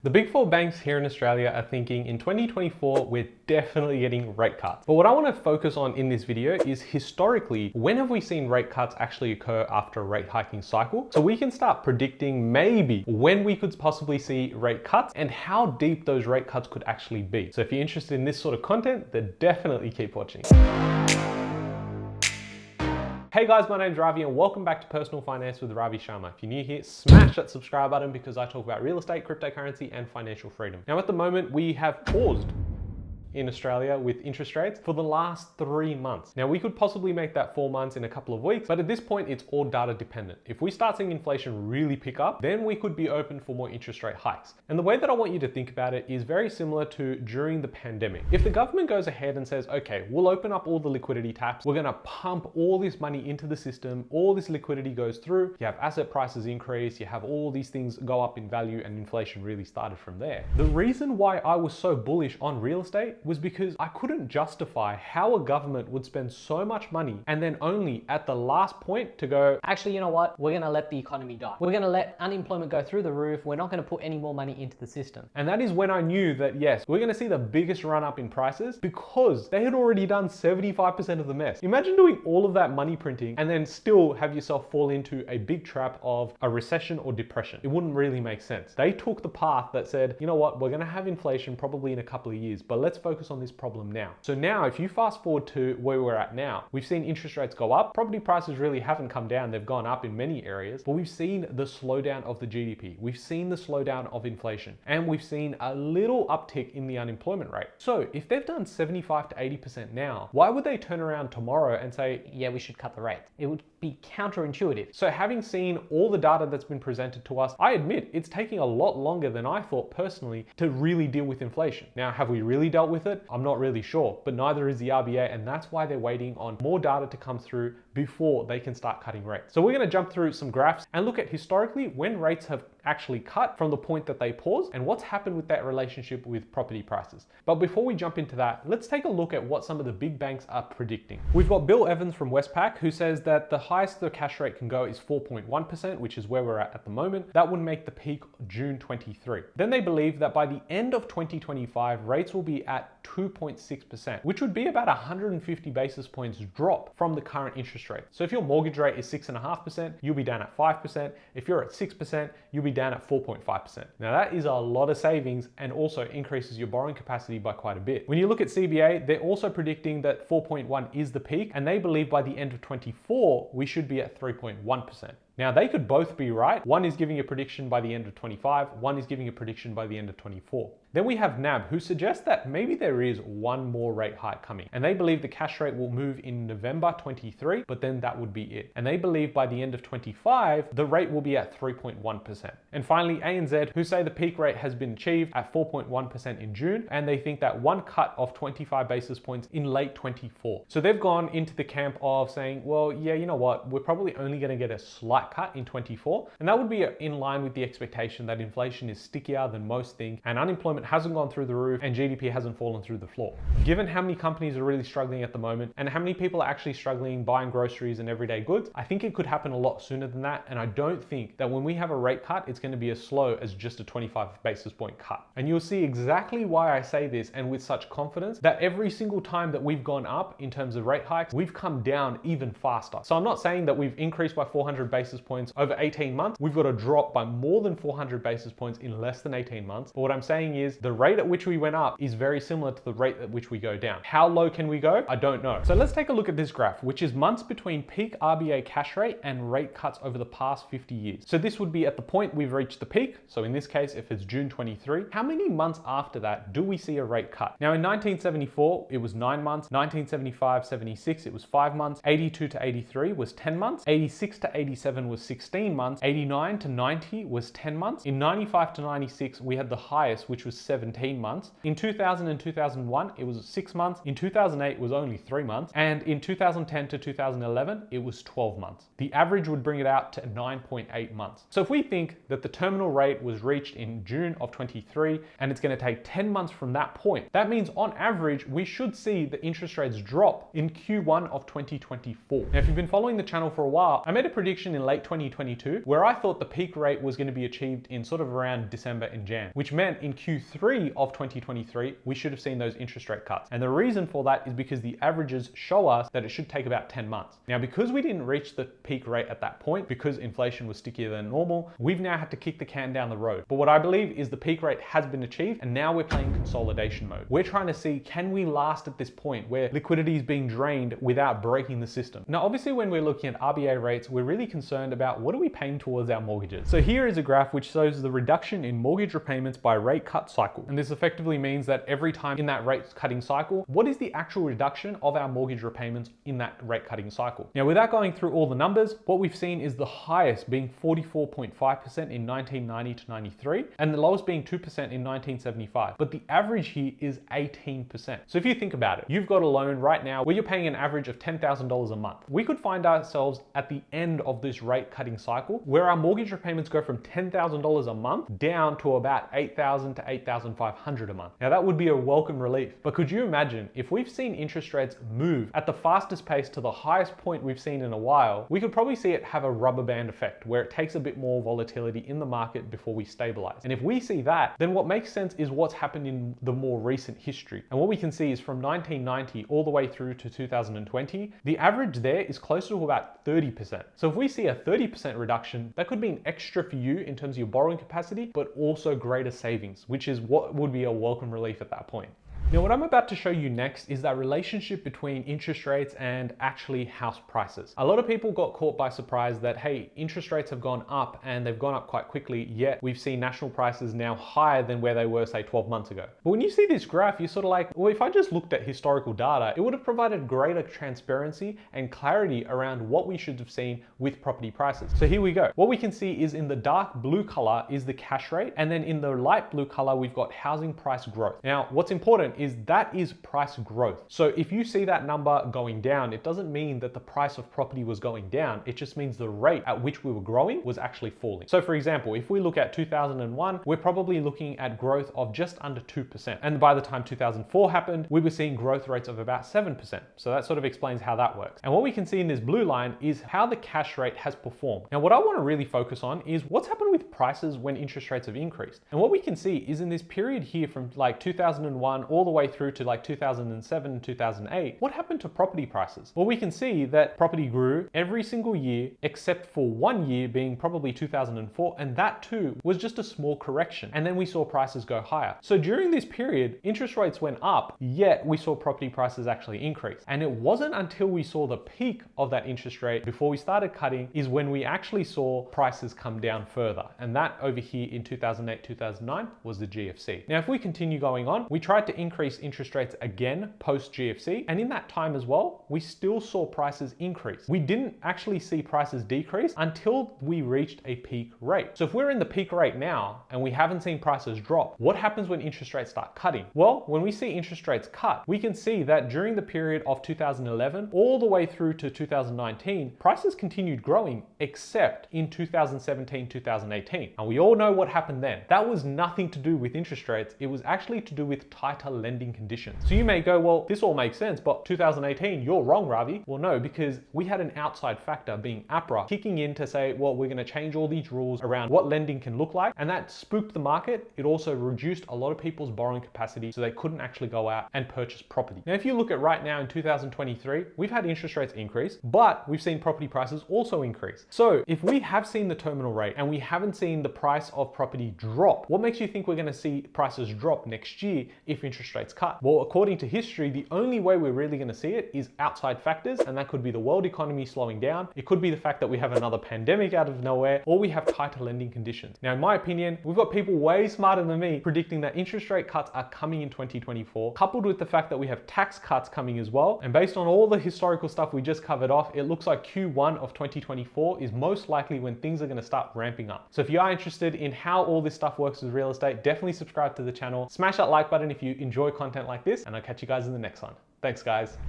The big four banks here in Australia are thinking in 2024, we're definitely getting rate cuts. But what I want to focus on in this video is historically, when have we seen rate cuts actually occur after a rate hiking cycle? So we can start predicting maybe when we could possibly see rate cuts and how deep those rate cuts could actually be. So if you're interested in this sort of content, then definitely keep watching. Hey guys, my name's Ravi and welcome back to Personal Finance with Ravi Sharma. If you're new here, smash that subscribe button because I talk about real estate, cryptocurrency, and financial freedom. Now at the moment, we have paused in Australia with interest rates for the last 3 months. Now we could possibly make that 4 months in a couple of weeks, but at this point it's all data dependent. If we start seeing inflation really pick up, then we could be open for more interest rate hikes. And the way that I want you to think about it is very similar to during the pandemic. If the government goes ahead and says, okay, we'll open up all the liquidity taps, we're gonna pump all this money into the system, all this liquidity goes through, you have asset prices increase, you have all these things go up in value, and inflation really started from there. The reason why I was so bullish on real estate was because I couldn't justify how a government would spend so much money and then only at the last point to go, actually, you know what? We're going to let the economy die. We're going to let unemployment go through the roof. We're not going to put any more money into the system. And that is when I knew that yes, we're going to see the biggest run up in prices because they had already done 75% of the mess. Imagine doing all of that money printing and then still have yourself fall into a big trap of a recession or depression. It wouldn't really make sense. They took the path that said, you know what? We're going to have inflation probably in a couple of years, but let's focus on this problem now. So now if you fast forward to where we're at now, we've seen interest rates go up. Property prices really haven't come down. They've gone up in many areas, but we've seen the slowdown of the GDP. We've seen the slowdown of inflation, and we've seen a little uptick in the unemployment rate. So if they've done 75 to 80% now, why would they turn around tomorrow and say, yeah, we should cut the rate? It would be counterintuitive. So having seen all the data that's been presented to us, I admit it's taking a lot longer than I thought personally to really deal with inflation. Now, have we really dealt with it? I'm not really sure, but neither is the RBA, and that's why they're waiting on more data to come through before they can start cutting rates. So we're going to jump through some graphs and look at historically when rates have actually cut from the point that they paused and what's happened with that relationship with property prices. But before we jump into that, let's take a look at what some of the big banks are predicting. We've got Bill Evans from Westpac who says that the highest the cash rate can go is 4.1%, which is where we're at the moment. That would make the peak June 23. Then they believe that by the end of 2025, rates will be at 2.6%, which would be about 150 basis points drop from the current interest rate. So if your mortgage rate is 6.5%, you'll be down at 5%. If you're at 6%, you'll be down at 4.5%. Now that is a lot of savings and also increases your borrowing capacity by quite a bit. When you look at CBA, they're also predicting that 4.1 is the peak, and they believe by the end of 24, we should be at 3.1%. Now they could both be right. One is giving a prediction by the end of 25, one is giving a prediction by the end of 24. Then we have NAB who suggests that maybe there is one more rate hike coming, and they believe the cash rate will move in November 23, but then that would be it. And they believe by the end of 25, the rate will be at 3.1%. And finally, ANZ who say the peak rate has been achieved at 4.1% in June, and they think that one cut of 25 basis points in late 24. So they've gone into the camp of saying, well, yeah, you know what? We're probably only going to get a slight cut in 24, and that would be in line with the expectation that inflation is stickier than most think, and unemployment hasn't gone through the roof, and GDP hasn't fallen through the floor. Given how many companies are really struggling at the moment, and how many people are actually struggling buying groceries and everyday goods, I think it could happen a lot sooner than that, and I don't think that when we have a rate cut, it's going to be as slow as just a 25 basis point cut. And you'll see exactly why I say this, and with such confidence, that every single time that we've gone up in terms of rate hikes, we've come down even faster. So I'm not saying that we've increased by 400 basis points over 18 months. We've got to drop by more than 400 basis points in less than 18 months. But what I'm saying is the rate at which we went up is very similar to the rate at which we go down. How low can we go? I don't know. So let's take a look at this graph, which is months between peak RBA cash rate and rate cuts over the past 50 years. So this would be at the point we've reached the peak. So in this case, if it's June 23, how many months after that do we see a rate cut? Now in 1974, it was 9 months. 1975-76, it was 5 months. 82 to 83 was 10 months. 86 to 87 was 16 months. 89 to 90 was 10 months. In 95 to 96, we had the highest, which was 17 months. In 2000 and 2001, it was 6 months. In 2008, it was only 3 months. And in 2010 to 2011, it was 12 months. The average would bring it out to 9.8 months. So if we think that the terminal rate was reached in June of 23, and it's going to take 10 months from that point, that means on average, we should see the interest rates drop in Q1 of 2024. Now, if you've been following the channel for a while, I made a prediction in late 2022, where I thought the peak rate was going to be achieved in sort of around December and Jan, which meant in Q3 of 2023, we should have seen those interest rate cuts. And the reason for that is because the averages show us that it should take about 10 months. Now, because we didn't reach the peak rate at that point, because inflation was stickier than normal, we've now had to kick the can down the road. But what I believe is the peak rate has been achieved, and now we're playing consolidation mode. We're trying to see, can we last at this point where liquidity is being drained without breaking the system? Now, obviously, when we're looking at RBA rates, we're really concerned about what are we paying towards our mortgages. So here is a graph which shows the reduction in mortgage repayments by rate cut cycle. And this effectively means that every time in that rate cutting cycle, what is the actual reduction of our mortgage repayments in that rate cutting cycle? Now, without going through all the numbers, what we've seen is the highest being 44.5% in 1990 to 93, and the lowest being 2% in 1975. But the average here is 18%. So if you think about it, you've got a loan right now where you're paying an average of $10,000 a month. We could find ourselves at the end of this rate cutting cycle where our mortgage repayments go from $10,000 a month down to about $8,000 to $8,500 a month. Now that would be a welcome relief, but could you imagine if we've seen interest rates move at the fastest pace to the highest point we've seen in a while, we could probably see it have a rubber band effect where it takes a bit more volatility in the market before we stabilize. And if we see that, then what makes sense is what's happened in the more recent history. And what we can see is from 1990 all the way through to 2020, the average there is closer to about 30%. So if we see a 30% reduction, that could mean extra for you in terms of your borrowing capacity, but also greater savings, which is what would be a welcome relief at that point. Now, what I'm about to show you next is that relationship between interest rates and actually house prices. A lot of people got caught by surprise that, hey, interest rates have gone up and they've gone up quite quickly, yet we've seen national prices now higher than where they were, say, 12 months ago. But when you see this graph, you're sort of like, well, if I just looked at historical data, it would have provided greater transparency and clarity around what we should have seen with property prices. So here we go. What we can see is in the dark blue color is the cash rate, and then in the light blue color, we've got housing price growth. Now, what's important is that is price growth. So if you see that number going down, it doesn't mean that the price of property was going down. It just means the rate at which we were growing was actually falling. So for example, if we look at 2001, we're probably looking at growth of just under 2%. And by the time 2004 happened, we were seeing growth rates of about 7%. So that sort of explains how that works. And what we can see in this blue line is how the cash rate has performed. Now, what I want to really focus on is what's happened with prices when interest rates have increased. And what we can see is in this period here from like 2001 all the way through to like 2007 and 2008, what happened to property prices? Well, we can see that property grew every single year except for 1 year being probably 2004, and that too was just a small correction. And then we saw prices go higher. So during this period, interest rates went up, yet we saw property prices actually increase. And it wasn't until we saw the peak of that interest rate before we started cutting is when we actually saw prices come down further. And that over here in 2008, 2009 was the GFC. Now, if we continue going on, we tried to increase interest rates again post GFC, and in that time as well, we still saw prices increase. We didn't actually see prices decrease until we reached a peak rate. So if we're in the peak rate now and we haven't seen prices drop, what happens when interest rates start cutting? Well, when we see interest rates cut, we can see that during the period of 2011 all the way through to 2019, prices continued growing except in 2017, 2018. And we all know what happened then. That was nothing to do with interest rates. It was actually to do with tighter lending conditions. So you may go, well, this all makes sense, but 2018, you're wrong, Ravi. Well, no, because we had an outside factor being APRA kicking in to say, well, we're going to change all these rules around what lending can look like. And that spooked the market. It also reduced a lot of people's borrowing capacity, so they couldn't actually go out and purchase property. Now, if you look at right now in 2023, we've had interest rates increase, but we've seen property prices also increase. So if we have seen the terminal rate and we haven't seen the price of property drop, what makes you think we're going to see prices drop next year if interest rates cut? Well, according to history, the only way we're really going to see it is outside factors, and that could be the world economy slowing down. It could be the fact that we have another pandemic out of nowhere, or we have tighter lending conditions. Now, in my opinion, we've got people way smarter than me predicting that interest rate cuts are coming in 2024, coupled with the fact that we have tax cuts coming as well. And based on all the historical stuff we just covered off, it looks like Q1 of 2024 is most likely when things are going to start ramping up. So if you are interested in how all this stuff works with real estate, definitely subscribe to the channel. Smash that like button if you enjoy content like this, and I'll catch you guys in the next one. Thanks, guys.